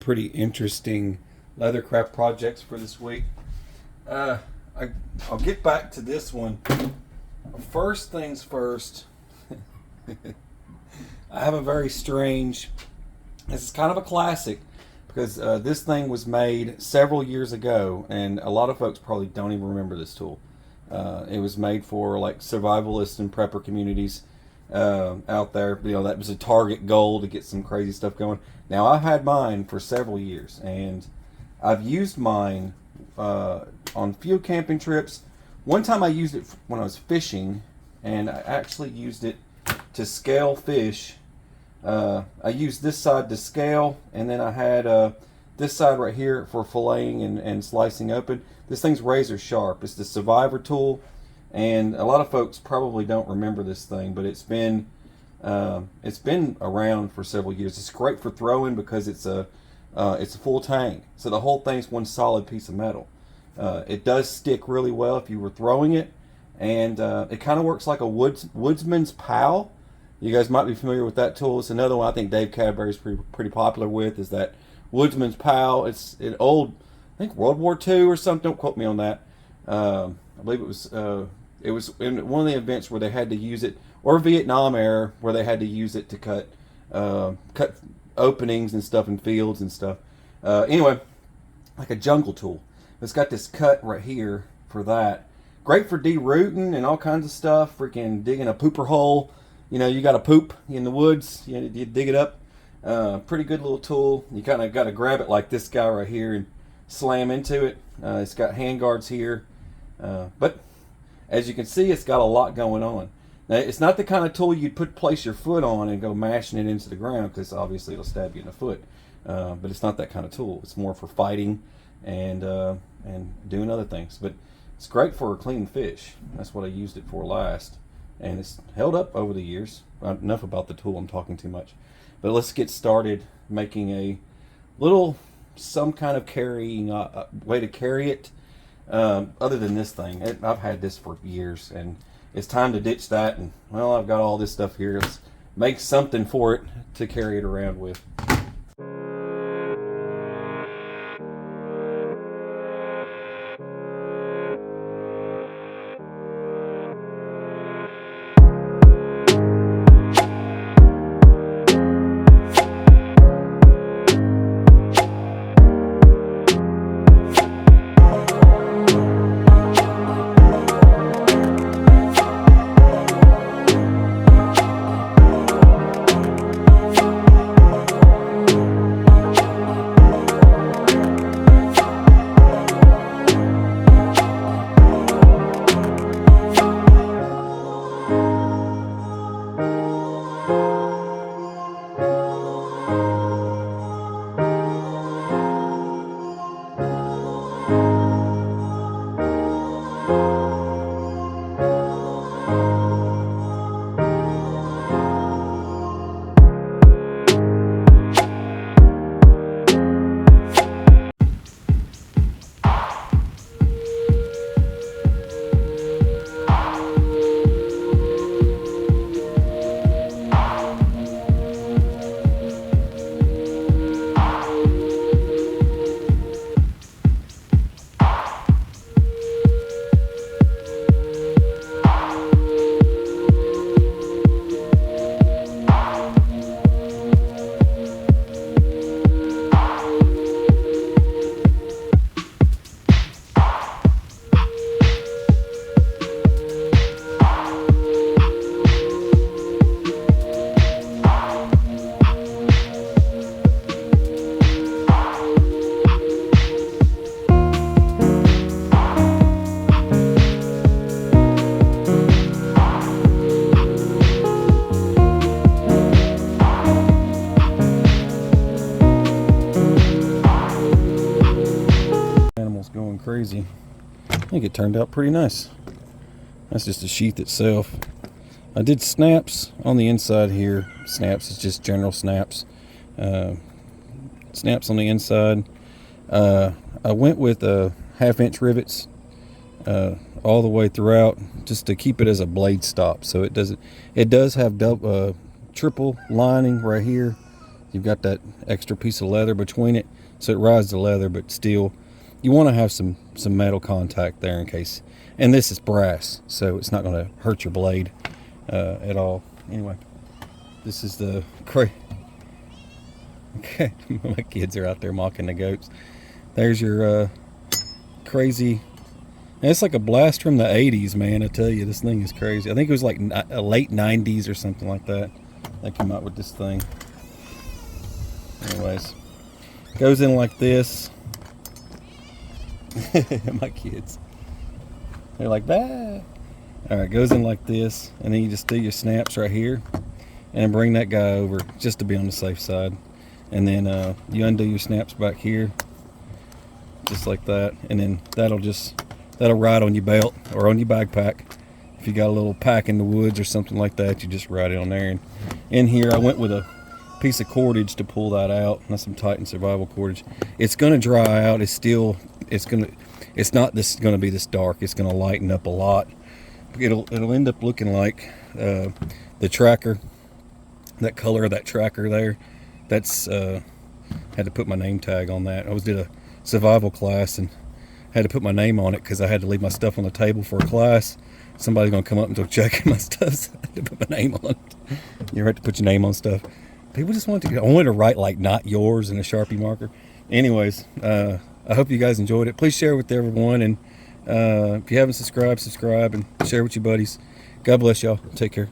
pretty interesting Leathercraft projects for this week. I'll get back to this one. First things first, I have a very strange, this is kind of a classic, because this thing was made several years ago, and a lot of folks probably don't even remember this tool. It was made for like survivalist and prepper communities out there. You know, that was a target goal to get some crazy stuff going. Now, I've had mine for several years, and I've used mine on field camping trips. One time I used it when I was fishing, and I actually used it to scale fish. I used this side to scale, and then I had this side right here for filleting and slicing open. This thing's razor sharp. It's the Survivor tool, and a lot of folks probably don't remember this thing, but it's been around for several years. It's great for throwing because it's a full tang, so the whole thing's one solid piece of metal. It does stick really well if you were throwing it, and it kind of works like a woodsman's pal. You guys might be familiar with that tool. It's another one I think Dave Cadbury's pretty popular with, is that woodsman's pal. It's an old, I think World War II or something. Don't quote me on that. I believe it was in one of the events where they had to use it, or Vietnam era, where they had to use it to cut openings and stuff in fields and stuff. Anyway, like a jungle tool. It's got this cut right here for that. Great for derooting and all kinds of stuff. Freaking digging a pooper hole. You know, you got a poop in the woods. You dig it up. Pretty good little tool. You kind of got to grab it like this guy right here and slam into it. It's got hand guards here. But as you can see, it's got a lot going on. Now, it's not the kind of tool you'd place your foot on and go mashing it into the ground, because obviously it'll stab you in the foot. But it's not that kind of tool. It's more for fighting and doing other things. But it's great for cleaning fish. That's what I used it for last, and it's held up over the years. Enough about the tool. I'm talking too much. But let's get started making a little, some kind of carrying way to carry it. Other than this thing, I've had this for years, and it's time to ditch that. And well, I've got all this stuff here. Let's make something for it to carry it around with. Crazy. I think it turned out pretty nice. That's just the sheath itself. I did snaps on the inside here. Snaps is just general snaps. Snaps on the inside. I went with 1/2-inch rivets all the way throughout, just to keep it as a blade stop. So it does have triple lining right here. you've got that extra piece of leather between it, so it rides the leather, but still you want to have some metal contact there in case. And this is brass, so it's not going to hurt your blade at all. Anyway, this is the okay, my kids are out there mocking the goats. There's your crazy. It's like a blast from the 80s, man. I tell you, this thing is crazy. I think it was like a late 90s or something like that. They came out with this thing. Anyways, goes in like this. My kids, they're like, bah. All right, goes in like this, and then you just do your snaps right here, and bring that guy over just to be on the safe side. And then you undo your snaps back here, just like that, and then that'll ride on your belt or on your backpack. If you got a little pack in the woods or something like that, you just ride it on there. And in here, I went with a piece of cordage to pull that out. That's some Titan survival cordage. It's gonna dry out. It's not gonna be this dark. It's gonna lighten up a lot. It'll end up looking like the tracker, that color of that tracker there. That's had to put my name tag on that. I did a survival class and had to put my name on it because I had to leave my stuff on the table for a class. Somebody's gonna come up and check my stuff, so I had to put my name on it. You ever have to put your name on stuff? People just I wanted to write like "not yours" in a Sharpie marker. Anyways, I hope you guys enjoyed it. Please share it with everyone, and if you haven't subscribed, subscribe and share with your buddies. God bless y'all. Take care.